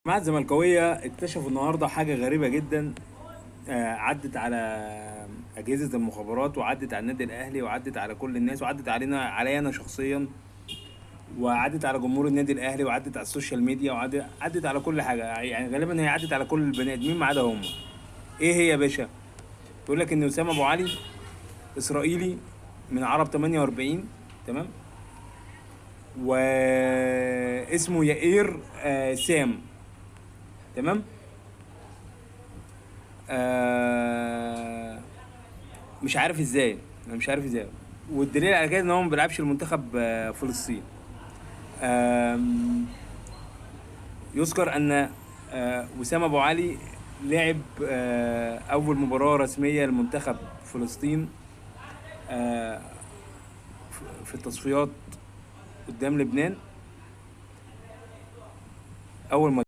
الجماعة الزملكاوية اكتشفوا النهاردة حاجة غريبة جدا. عدت على أجهزة المخابرات، وعدت على النادي الأهلي، وعدت على كل الناس، وعدت علي أنا شخصيا، وعدت على جمهور النادي الأهلي، وعدت على السوشيال ميديا، وعدت على كل حاجة. يعني غالبا هي عدت على كل البني آدمين ما عدا هم. إيه هي يا باشا؟ بيقول لك إن أسامة أبو علي إسرائيلي من عرب 48. تمام. واسمه يائير سام. تمام. آه مش عارف ازاي. انا مش عارف ازاي. والدليل على كده ان هو ما بيلعبش المنتخب فلسطين. آم، يذكر ان وسام ابو علي لعب اول مباراة رسمية لمنتخب فلسطين آه، في التصفيات قدام لبنان. اول ما